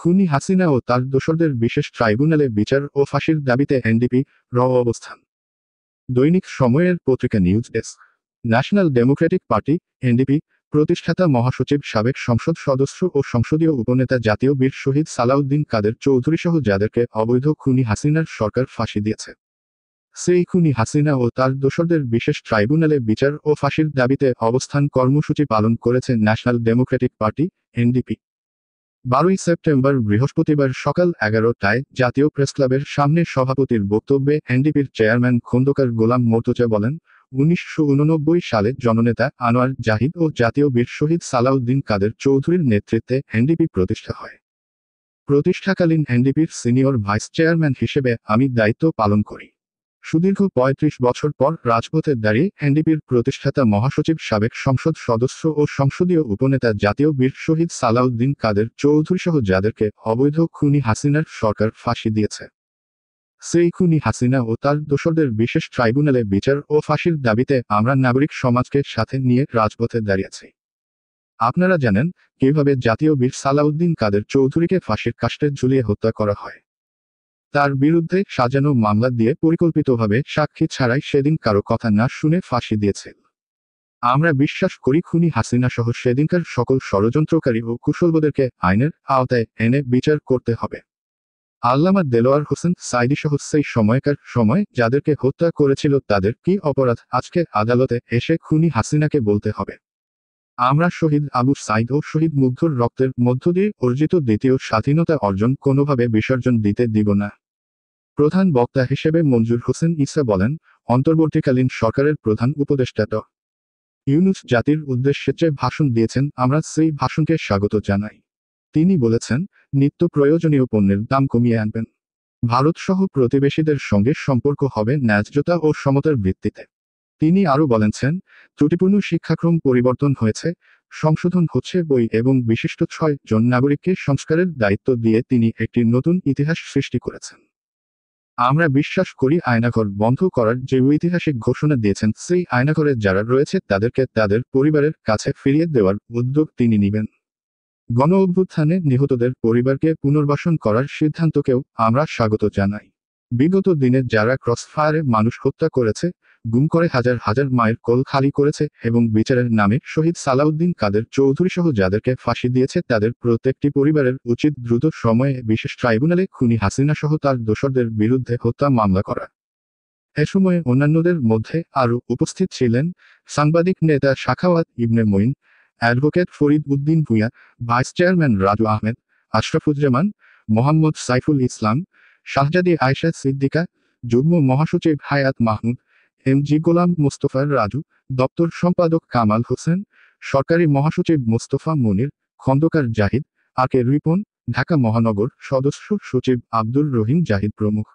খুনি হাসিনা ও তার দোসরদের বিশেষ ট্রাইব্যুনালে বিচার ও ফাঁসির দাবিতে এনডিপি র অবস্থান। দৈনিক সময়ের পত্রিকা news desk. National democratic party NDP প্রতিষ্ঠাতা মহাসচিব সাবেক সংসদ সদস্য ও সংসদীয় উপনেতা জাতীয় বীর শহীদ সালাউদ্দিন কাদের চৌধুরী সহ যাদেরকে অবৈধ খুনি হাসিনার সরকার ফাঁসি দিয়েছে, সেই খুনি হাসিনা ও তার দোসরদের বিশেষ ট্রাইব্যুনালে বিচার ও ফাঁসির দাবিতে অবস্থান কর্মসূচি পালন করেছে ন্যাশনাল ডেমোক্রেটিক পার্টি এনডিপি। 12ই সেপ্টেম্বর বৃহস্পতিবার সকাল 11টায় জাতীয় প্রেসক্লাবের সামনে সভাপতির বক্তব্যে এনডিপির চেয়ারম্যান খোন্দকার গোলাম মোর্তজা বলেন, 1989 সালে জননেতা আনোয়ার জাহিদ ও জাতীয় বীর শহীদ সালাউদ্দিন কাদের চৌধুরীর নেতৃত্বে এনডিপি প্রতিষ্ঠা হয়। প্রতিষ্ঠাকালীন এনডিপির সিনিয়র ভাইস চেয়ারম্যান হিসেবে আমি দায়িত্ব পালন করি। সুদীর্ঘ ৩৫ বছর পর রাজপথে দাঁড়িয়ে এনডিপির প্রতিষ্ঠাতা মহাসচিব সাবেক সংসদ সদস্য ও সংসদীয় উপনেতা জাতীয় বীর শহীদ সালাউদ্দিন কাদের চৌধুরী সহ যাদেরকে অবৈধ খুনি হাসিনার সরকার ফাঁসি দিয়েছে, সেই খুনি হাসিনা ও তার দোসরদের বিশেষ ট্রাইব্যুনালে বিচার ও ফাঁসির দাবিতে আমরা নাগরিক সমাজকে সাথে নিয়ে রাজপথে দাঁড়িয়েছি। আপনারা জানেন কিভাবে জাতীয় বীর সালাউদ্দিন কাদের চৌধুরীকে ফাঁসির কাস্টে ঝুলিয়ে হত্যা করা হয়। তার বিরুদ্ধে সাজানো মামলা দিয়ে পরিকল্পিতভাবে সাক্ষী ছাড়াই সেদিন কারো কথা না শুনে ফাঁসি দিয়েছে। আমরা বিশ্বাস করি খুনি হাসিনা সহ সেদিনকার সকল ষড়যন্ত্রকারী ও কুশলবোদেরকে আইনের আওতায় এনে বিচার করতে হবে। আল্লামা দেলোয়ার হোসেন সাইদি সহ সেই সময় যাদেরকে হত্যা করেছিল তাদের কি অপরাধ আজকে আদালতে এসে খুনি হাসিনাকে বলতে হবে? আমরা শহীদ আবু সাইদ ও শহীদ মুগ্ধর রক্তের মধ্য দিয়ে অর্জিত দ্বিতীয় স্বাধীনতা অর্জন কোনোভাবে বিসর্জন দিতে দিব না। প্রধান বক্তা হিসেবে মঞ্জুর হোসেন ঈসা বলেন, অন্তর্বর্তীকালীন সরকারের প্রধান উপদেষ্টা ড. ইউনূস জাতির উদ্দেশ্যে যে ভাষণ দিয়েছেন আমরা সেই ভাষণকে স্বাগত জানাই। তিনি বলেছেন, নিত্য প্রয়োজনীয় পণ্যের দাম কমিয়ে আনবেন। ভারতসহ প্রতিবেশীদের সঙ্গে সম্পর্ক হবে ন্যায্যতা ও সমতার ভিত্তিতে। তিনি আরও বলেছেন, ত্রুটিপূর্ণ শিক্ষাক্রম পরিবর্তন হয়েছে, সংশোধন হচ্ছে বই এবং বিশিষ্ট 6 জন নাগরিককে সংস্কারের দায়িত্ব দিয়ে তিনি একটি নতুন ইতিহাস সৃষ্টি করেছেন। আমরা বিশ্বাস করি আয়নাঘর বন্ধ করার যে ঐতিহাসিক ঘোষণা দিয়েছেন সেই আয়নাঘরে যারা রয়েছে তাদেরকে তাদের পরিবারের কাছে ফিরিয়ে দেওয়ার উদ্যোগ তিনি নেবেন। গণ অভ্যুত্থানে নিহতদের পরিবারকে পুনর্বাসন করার সিদ্ধান্তকেও আমরা স্বাগত জানাই। বিগত দিনে যারা ক্রসফায়ারে মানুষ হত্যা করেছে, গুম করে হাজার হাজার মায়ের কোল খালি করেছে এবং বিচারের নামে শহীদ সালাউদ্দিন কাদের চৌধুরী সহ যাদেরকে ফাঁসি দিয়েছে তাদের প্রত্যেকটি পরিবারের উচিত দ্রুত সময়ে বিশেষ ট্রাইব্যুনালে খুনি হাসিনা সহ তার দোসরদের বিরুদ্ধে হত্যা মামলা করা। এ সময়ে অন্যান্যদের মধ্যে আরও উপস্থিত ছিলেন সাংবাদিক নেতা Sakhawat Ibne Moin, advocate Farid Uddin Bhuiyan, vice chairman Raju Ahmed, Ashrafuzzaman, Mohammad Saiful Islam, Shahzadi Ayesha Siddika, যুগ্ম মহাসচিব হায়াত মাহমুদ, এমজি গোলাম মোস্তফা রাজু, দপ্তর সম্পাদক কামাল হোসেন, সরকারি মহাসচিব মোস্তফা মনির, খন্দকার জাহিদ, আর কে রিপন, ঢাকা মহানগর সদস্য সচিব আব্দুর রহিম জাহিদ প্রমুখ।